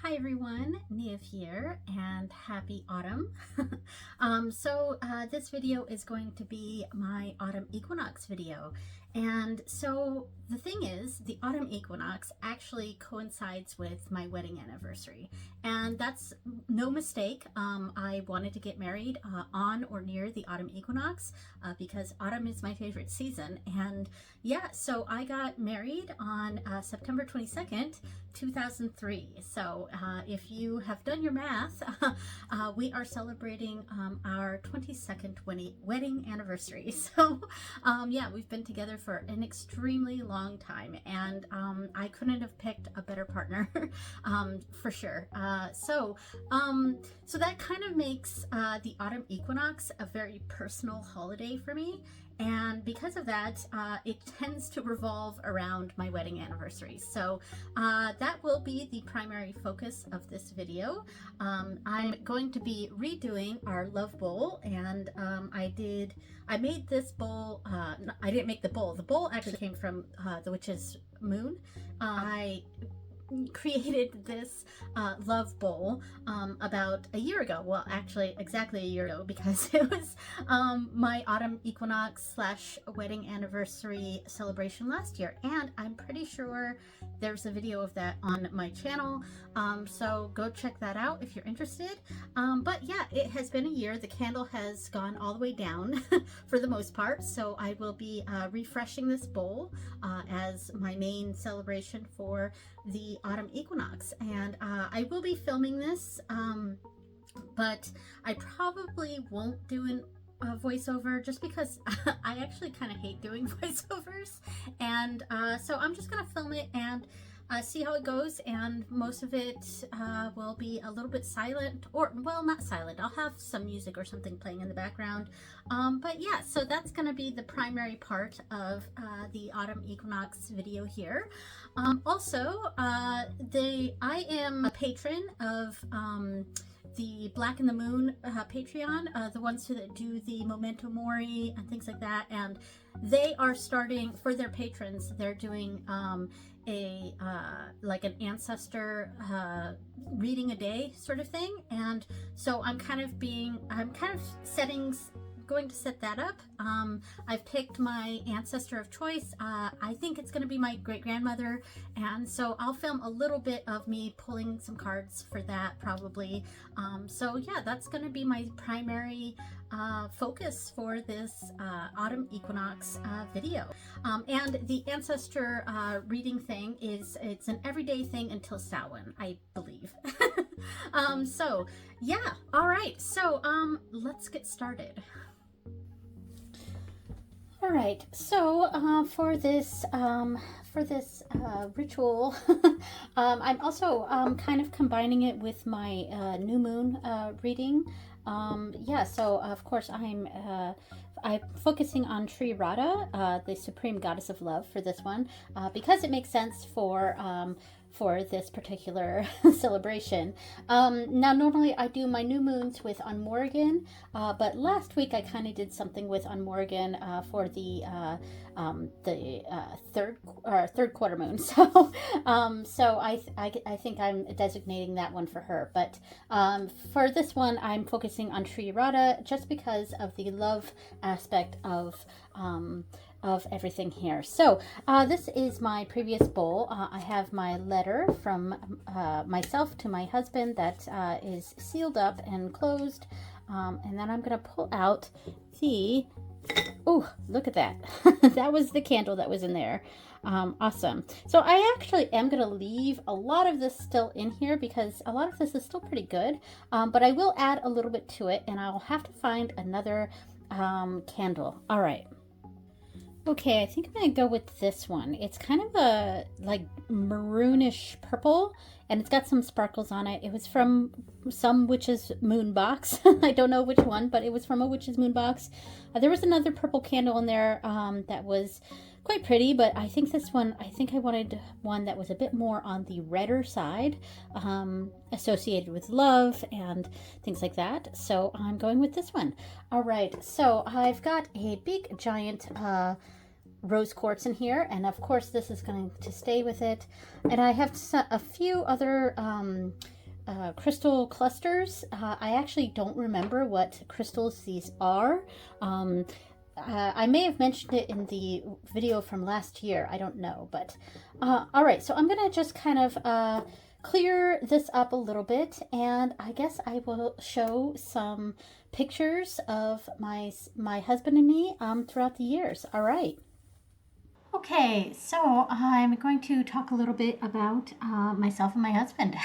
Hi everyone, Niamh here, and happy autumn. This video is going to be my autumn equinox video. And so the thing is, the autumn equinox actually coincides with my wedding anniversary. And that's no mistake. I wanted to get married on or near the autumn equinox because autumn is my favorite season. And yeah, so I got married on September 22nd, 2003. So if you have done your math, we are celebrating our 22nd wedding anniversary. So yeah, we've been together for an extremely long time, and I couldn't have picked a better partner for sure. So that kind of makes the autumn equinox a very personal holiday for me. And because of that, it tends to revolve around my wedding anniversary. So that will be the primary focus of this video. I'm going to be redoing our love bowl, and I made this bowl. I didn't make the bowl. The bowl actually came from the witch's moon. I created this love bowl about a year ago. Well, actually exactly a year ago, because it was my autumn equinox / wedding anniversary celebration last year, and I'm pretty sure there's a video of that on my channel, so go check that out if you're interested. But yeah, it has been a year. The candle has gone all the way down for the most part, so I will be refreshing this bowl as my main celebration for the autumn equinox. And I will be filming this, but I probably won't do a voiceover, just because I actually kind of hate doing voiceovers, and so I'm just gonna film it and see how it goes, and most of it will be a little bit silent, or well, not silent. I'll have some music or something playing in the background, but yeah, so that's going to be the primary part of the autumn equinox video here. Also, I am a patron of the Black and the Moon Patreon, the ones that do the Memento Mori and things like that, and they are starting, for their patrons, they're doing like an ancestor reading a day sort of thing, and so I'm kind of going to set that up. I've picked my ancestor of choice. I think it's going to be my great-grandmother, and so I'll film a little bit of me pulling some cards for that probably. So yeah, that's going to be my primary focus for this autumn equinox video. And the ancestor reading thing it's an everyday thing until Samhain, I believe. So yeah, all right, so let's get started. All right, so for this ritual, I'm also kind of combining it with my new moon reading. Yeah, so of course I'm focusing on Sri Radha, the supreme goddess of love, for this one, because it makes sense for this particular celebration. Now, normally I do my new moons with On Morgan, but last week I kind of did something with On Morgan for the third quarter moon. So I think I'm designating that one for her. But for this one, I'm focusing on Sri Radha, just because of the love aspect of everything here. So this is my previous bowl. I have my letter from myself to my husband that is sealed up and closed, and then I'm gonna pull out the, oh, look at that. That was the candle that was in there. Awesome. So I actually am gonna leave a lot of this still in here, because a lot of this is still pretty good, but I will add a little bit to it, and I'll have to find another candle. All right. Okay, I think I'm gonna go with this one. It's kind of a like maroonish purple, and it's got some sparkles on it. It was from some witch's moon box. I don't know which one, but it was from a witch's moon box. There was another purple candle in there that was quite pretty, but I think this one, I wanted one that was a bit more on the redder side, associated with love and things like that. So I'm going with this one. All right, so I've got a big giant rose quartz in here, and of course this is going to stay with it. And I have a few other crystal clusters. I actually don't remember what crystals these are. I may have mentioned it in the video from last year. I don't know, but all right. So I'm gonna just kind of clear this up a little bit, and I guess I will show some pictures of my husband and me throughout the years. All right. Okay, so I'm going to talk a little bit about myself and my husband.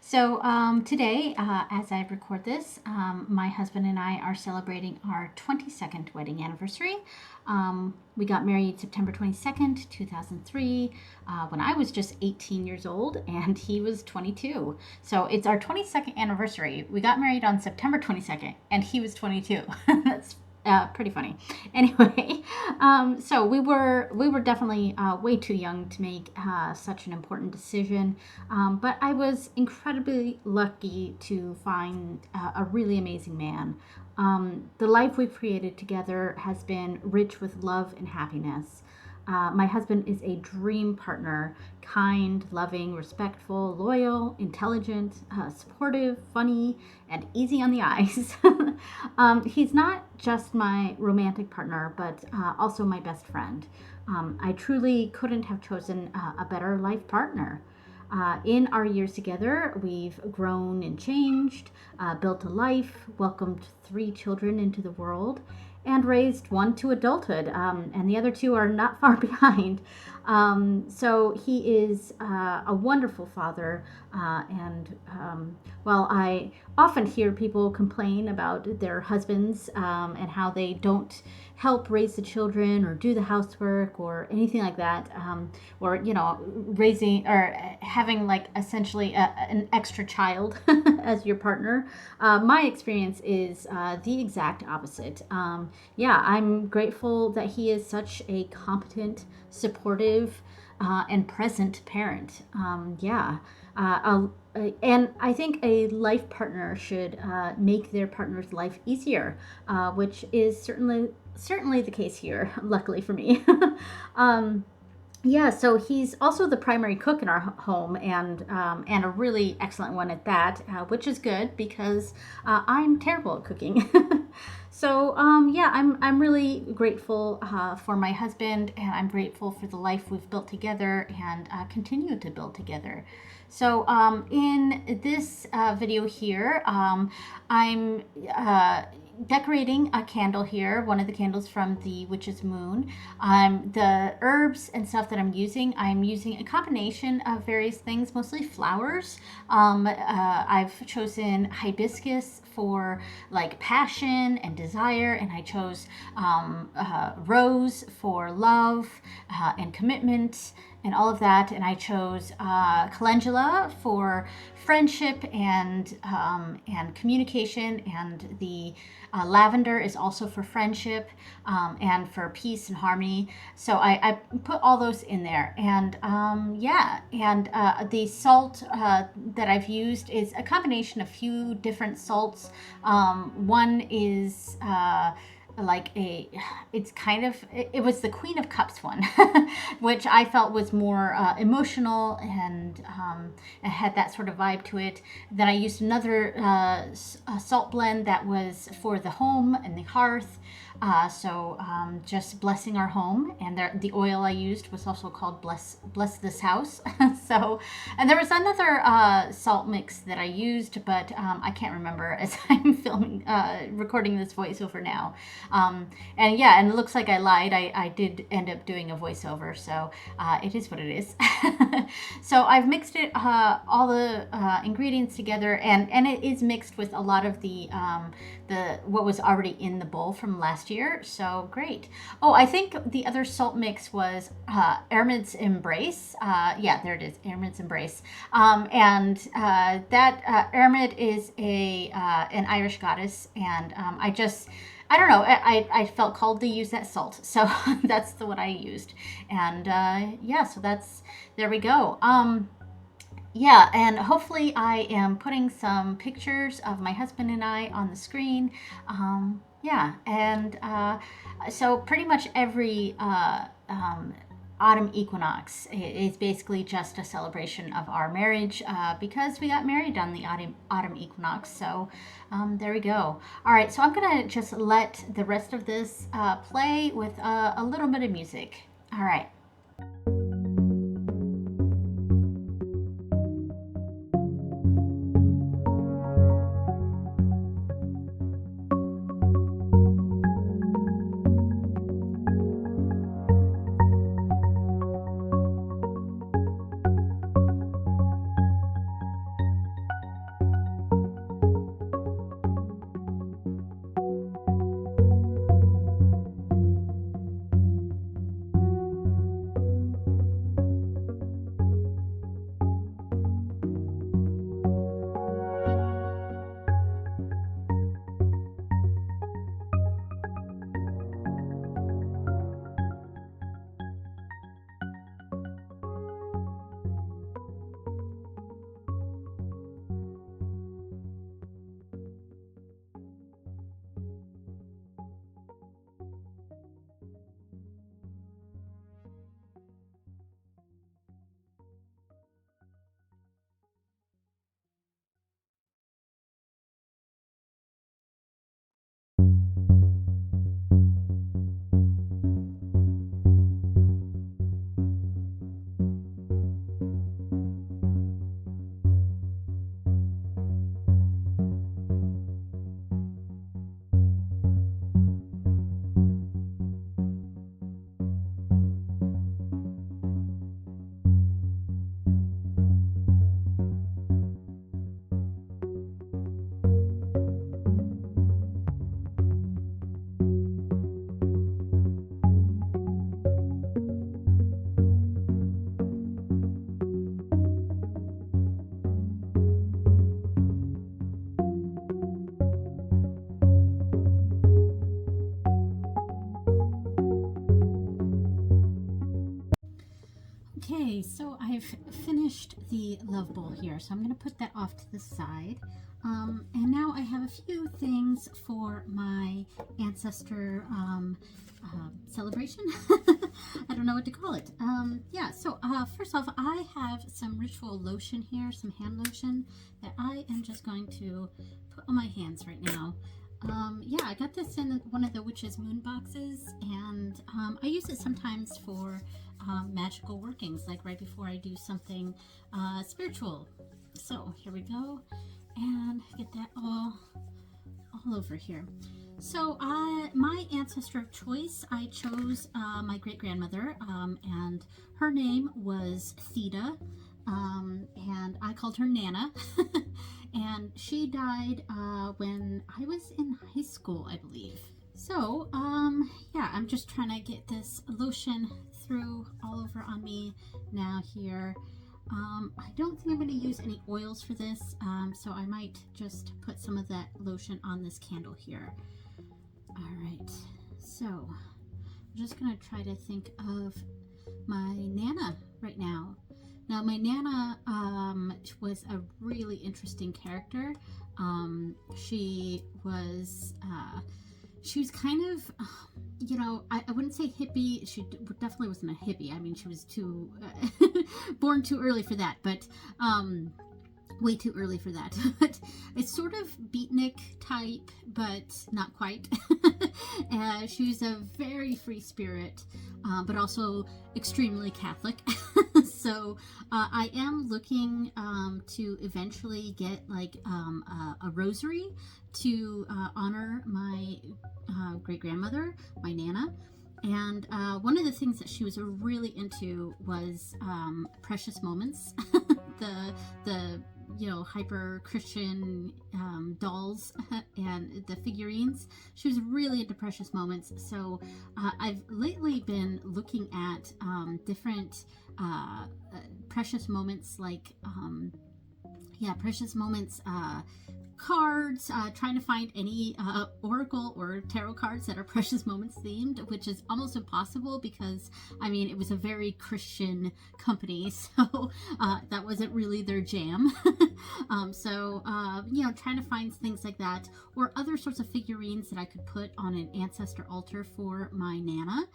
So today, as I record this, my husband and I are celebrating our 22nd wedding anniversary. We got married September 22nd, 2003, when I was just 18 years old and he was 22. So it's our 22nd anniversary. We got married on September 22nd and he was 22. That's pretty funny. Anyway, so we were definitely way too young to make such an important decision, but I was incredibly lucky to find a really amazing man. The life we've created together has been rich with love and happiness. My husband is a dream partner, kind, loving, respectful, loyal, intelligent, supportive, funny, and easy on the eyes. He's not just my romantic partner, but also my best friend. I truly couldn't have chosen a better life partner. In our years together, we've grown and changed, built a life, welcomed 3 children into the world, and raised 1 to adulthood, and the other 2 are not far behind. So he is a wonderful father, and while I often hear people complain about their husbands and how they don't help raise the children or do the housework or anything like that, or raising or having like essentially an extra child as your partner, my experience is the exact opposite. Yeah, I'm grateful that he is such a competent, supportive, and present parent. And I think a life partner should make their partner's life easier, which is certainly the case here, luckily for me. Yeah, so he's also the primary cook in our home, and a really excellent one at that, which is good because I'm terrible at cooking. So yeah, I'm really grateful for my husband, and I'm grateful for the life we've built together and continue to build together. So in this video here, I'm decorating a candle here, one of the candles from the Witch's Moon. The herbs and stuff that I'm using a combination of various things, mostly flowers. I've chosen hibiscus for like passion and desire, and I chose rose for love and commitment and all of that, and I chose calendula for friendship and communication, and the lavender is also for friendship and for peace and harmony. So I put all those in there, and yeah, and the salt that I've used is a combination of a few different salts. One is it was the Queen of Cups one, which I felt was more emotional and had that sort of vibe to it. Then I used another salt blend that was for the home and the hearth. So just blessing our home, and the oil I used was also called Bless This House. So, and there was another salt mix that I used, but I can't remember as I'm recording this voiceover now. And yeah, and it looks like I lied. I did end up doing a voiceover, so it is what it is. So I've mixed it, all the ingredients together, and it is mixed with a lot of the what was already in the bowl from last year. So great. Oh, I think the other salt mix was Ermid's Embrace. Yeah, there it is, Ermid's Embrace. And that Ermid is an Irish goddess, and I don't know, I felt called to use that salt, so that's the one I used. And yeah, so there we go. Yeah, and hopefully I am putting some pictures of my husband and I on the screen. Yeah, and so pretty much every autumn equinox is basically just a celebration of our marriage because we got married on the autumn equinox. So there we go. All right, so I'm gonna just let the rest of this play with a little bit of music. All right. Okay, so I've finished the love bowl here, so I'm going to put that off to the side. And now I have a few things for my ancestor celebration. I don't know what to call it. Yeah, so first off, I have some ritual lotion here, some hand lotion that I am just going to put on my hands right now. Yeah, I got this in one of the Witch's Moon boxes, and I use it sometimes for magical workings, like right before I do something spiritual. So here we go, and get that all over here. So my ancestor of choice, I chose my great-grandmother, and her name was Theda, and I called her Nana. And she died when I was in high school, I believe. So, yeah, I'm just trying to get this lotion through all over on me now here. I don't think I'm going to use any oils for this, so I might just put some of that lotion on this candle here. All right, so I'm just going to try to think of my Nana right now. Now, my Nana was a really interesting character. She was kind of, you know, I wouldn't say hippie. She definitely wasn't a hippie. I mean, she was too born too early for that, but way too early for that. But it's sort of beatnik type, but not quite. She's a very free spirit, but also extremely Catholic. So I am looking to eventually get like a rosary to honor my great-grandmother, my Nana. And one of the things that she was really into was precious moments. the you know, hyper Christian dolls and the figurines. She was really into precious moments. So I've lately been looking at different precious moments, like precious moments cards, trying to find any oracle or tarot cards that are precious moments themed, which is almost impossible because, I mean, it was a very Christian company, so that wasn't really their jam. You know, trying to find things like that, or other sorts of figurines that I could put on an ancestor altar for my Nana.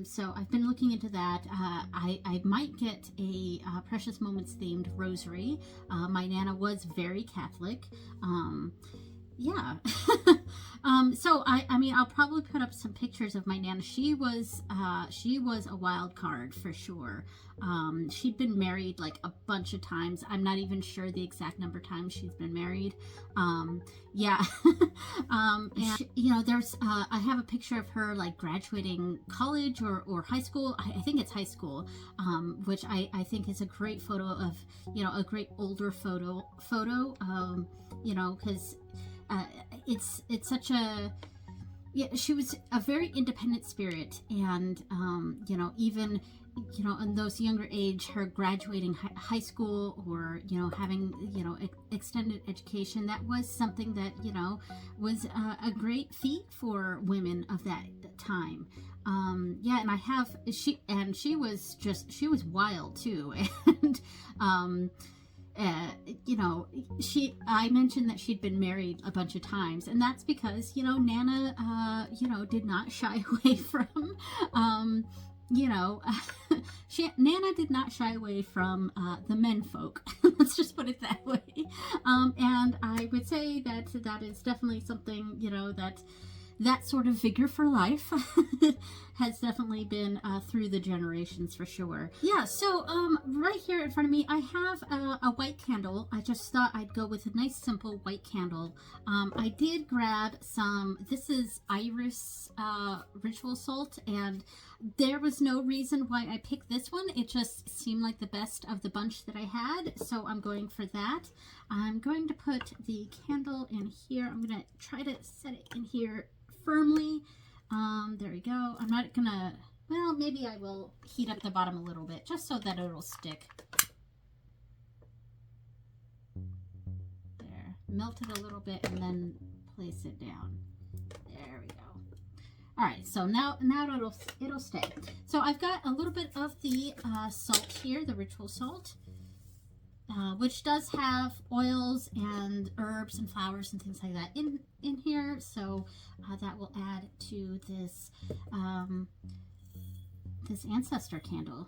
So I've been looking into that. I might get a Precious Moments themed rosary. My Nana was very Catholic. Yeah. So I mean, I'll probably put up some pictures of my Nana. She was a wild card for sure. She'd been married like a bunch of times. I'm not even sure the exact number of times she's been married. Yeah. And you know, there's, I have a picture of her like graduating college or high school. I think it's high school, which I think is a great photo of, you know, a great older photo, you know, because it's such a, yeah, she was a very independent spirit, and you know, even, you know, in those younger age, her graduating high school, or, you know, having, you know, extended education, that was something that, you know, was a great feat for women of that time. Yeah, and I have, she was wild too, and you know, I mentioned that she'd been married a bunch of times, and that's because, you know, Nana, you know, did not shy away from, you know, Nana did not shy away from the men folk. Let's just put it that way. And I would say that that is definitely something, you know, that sort of vigor for life has definitely been through the generations for sure. Yeah, so right here in front of me, I have a white candle. I just thought I'd go with a nice simple white candle. I did grab some, this is Iris ritual salt, and there was no reason why I picked this one. It just seemed like the best of the bunch that I had, so I'm going for that. I'm going to put the candle in here. I'm going to try to set it in here firmly. There we go. I'm not gonna, well, maybe I will heat up the bottom a little bit just so that it'll stick. There, melt it a little bit and then place it down. There we go. All right, so now it'll stay. So I've got a little bit of the salt here, the ritual salt, which does have oils and herbs and flowers and things like that in here, so that will add to this this ancestor candle.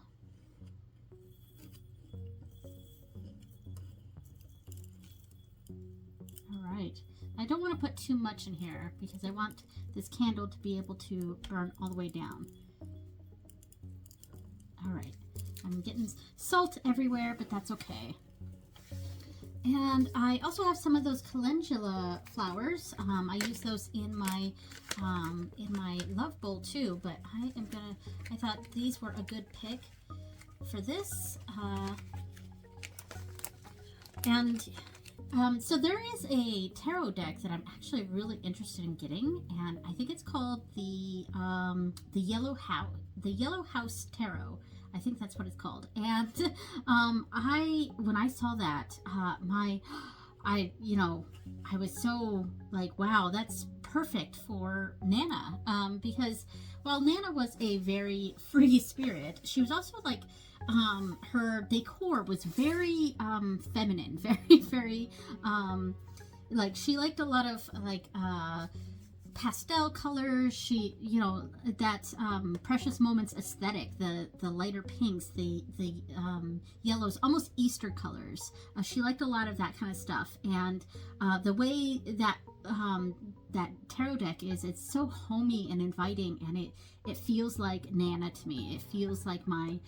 All right, I don't want to put too much in here because I want this candle to be able to burn all the way down. All right, I'm getting salt everywhere, but that's okay. And I also have some of those calendula flowers. I use those in my love bowl too, but I thought these were a good pick for this. So there is a tarot deck that I'm actually really interested in getting, and I think it's called the Yellow House Tarot. I think that's what it's called. And when I saw that, you know, I was so like, wow, that's perfect for Nana, because while Nana was a very free spirit, she was also like, her decor was very feminine, very like, she liked a lot of like pastel colors. She, you know, that Precious Moments aesthetic, the lighter pinks, the yellows, almost Easter colors. She liked a lot of that kind of stuff, and the way that that tarot deck is, it's so homey and inviting, and it feels like Nana to me. It feels like my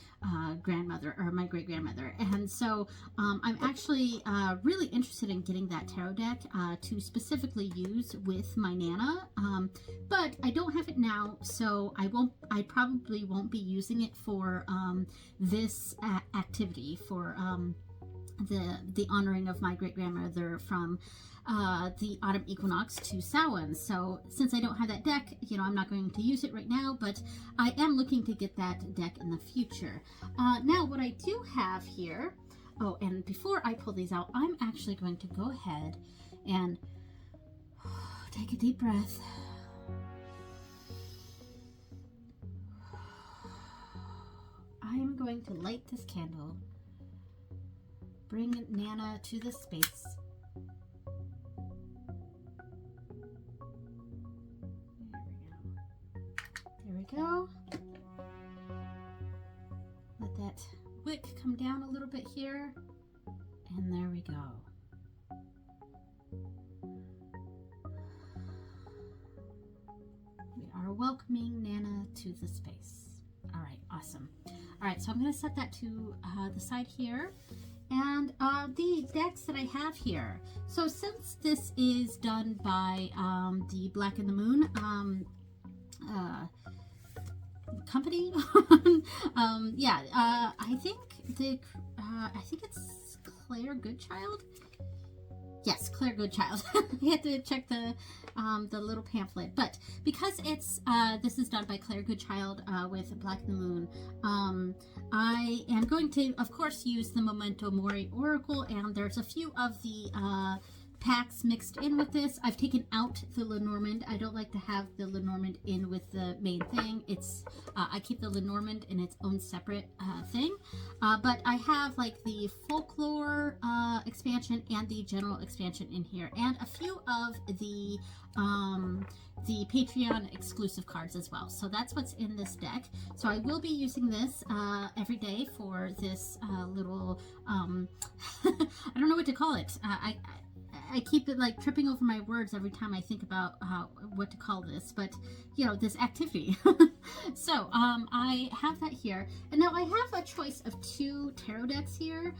grandmother, or my great-grandmother. And so I'm actually really interested in getting that tarot deck to specifically use with my Nana, but I don't have it now, so I probably won't be using it for this activity, for the honoring of my great-grandmother from the autumn equinox to Samhain. So since I don't have that deck, you know, I'm not going to use it right now, but I am looking to get that deck in the future. Now what I do have here, oh, and before I pull these out, I'm actually going to go ahead And take a deep breath. I am going to light this candle. Bring Nana to the space. There we go. Let that wick come down a little bit here. And there we go. We are welcoming Nana to the space. All right, awesome. All right, so I'm going to set that to the side here. And the decks that I have here. So since this is done by the Black and the Moon company, yeah, I think it's Claire Goodchild. Yes, Claire Goodchild. I had to check the little pamphlet, but because it's this is done by Claire Goodchild with Black and the Moon, I am going to, of course, use the Memento Mori Oracle, and there's a few of the packs mixed in with this. I've taken out the Lenormand. I don't like to have the Lenormand in with the main thing. It's I keep the Lenormand in its own separate thing, but I have like the folklore expansion and the general expansion in here, and a few of the Patreon exclusive cards as well. So that's what's in this deck. So I will be using this every day for this little I don't know what to call it. I keep it like tripping over my words every time I think about what to call this, but you know, this activity. So I have that here, and now I have a choice of 2 tarot decks here.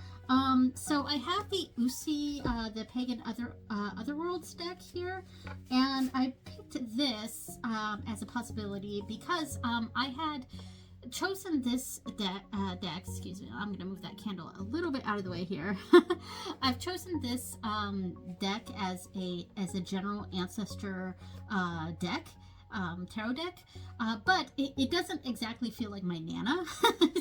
So I have the Usi, the Pagan Otherworlds deck here, and I picked this as a possibility because I had chosen this deck, excuse me, I'm going to move that candle a little bit out of the way here. I've chosen this deck as a general ancestor deck, tarot deck, but it doesn't exactly feel like my Nana.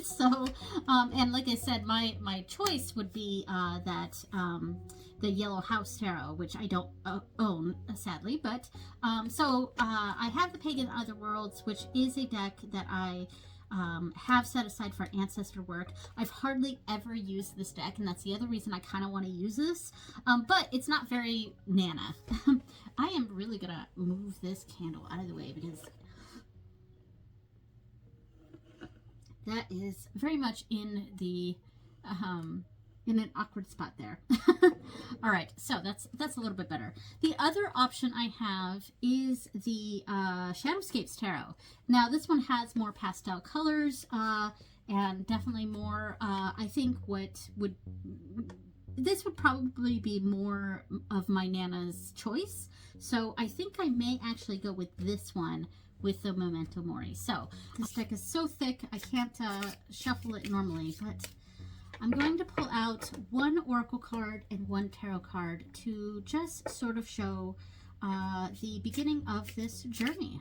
So, and like I said, my choice would be that the Yellow House Tarot, which I don't own, sadly, but so I have the Pagan Otherworlds, which is a deck that I have set aside for ancestor work. I've hardly ever used this deck, and that's the other reason I kind of want to use this, but it's not very Nana. I am really gonna move this candle out of the way because that is very much in the in an awkward spot there. All right, so that's a little bit better. The other option I have is the Shadowscapes Tarot. Now this one has more pastel colors and definitely more, I think this would probably be more of my Nana's choice. So I think I may actually go with this one with the Memento Mori. So this deck is so thick I can't shuffle it normally, but I'm going to pull out 1 oracle card and 1 tarot card to just sort of show the beginning of this journey.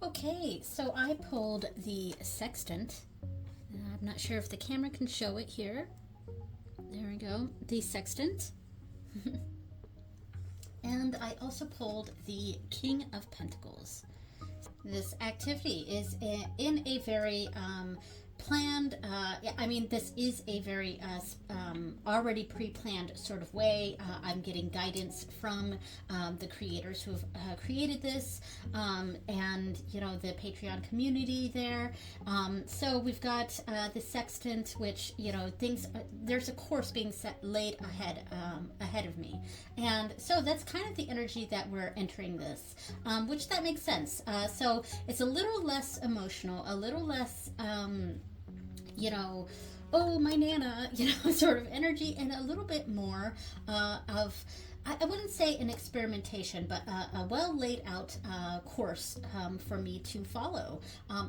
Okay, so I pulled the Sextant. I'm not sure if the camera can show it here. There we go, the Sextant. And I also pulled the King of Pentacles. This activity is in a very planned, I mean, this is a very already pre-planned sort of way. I'm getting guidance from the creators who have created this, and you know, the Patreon community there. So we've got the Sextant, which, you know, there's a course being laid ahead of me, and so that's kind of the energy that we're entering this, which that makes sense. So it's a little less emotional, a little less you know, oh, my Nana, you know, sort of energy, and a little bit more of, I wouldn't say an experimentation, but a well laid out course for me to follow,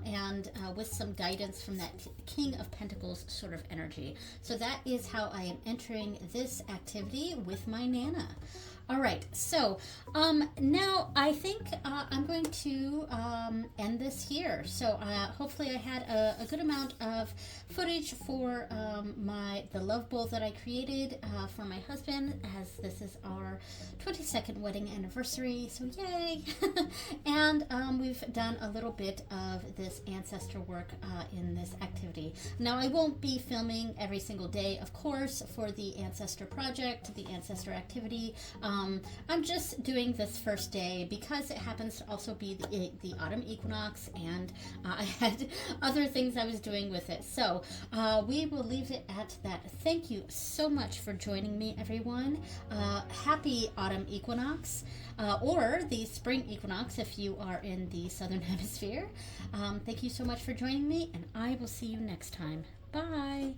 and with some guidance from that King of Pentacles sort of energy. So that is how I am entering this activity with my Nana. All right, so now I think I'm going to end this here. So hopefully I had a good amount of footage for the love bowl that I created for my husband, as this is our 22nd wedding anniversary, so yay! And we've done a little bit of this ancestor work in this activity. Now I won't be filming every single day, of course, for the ancestor project, the ancestor activity. I'm just doing this first day because it happens to also be the autumn equinox, and I had other things I was doing with it. So we will leave it at that. Thank you so much for joining me, everyone. Happy autumn equinox, or the spring equinox if you are in the southern hemisphere. Thank you so much for joining me, and I will see you next time. Bye.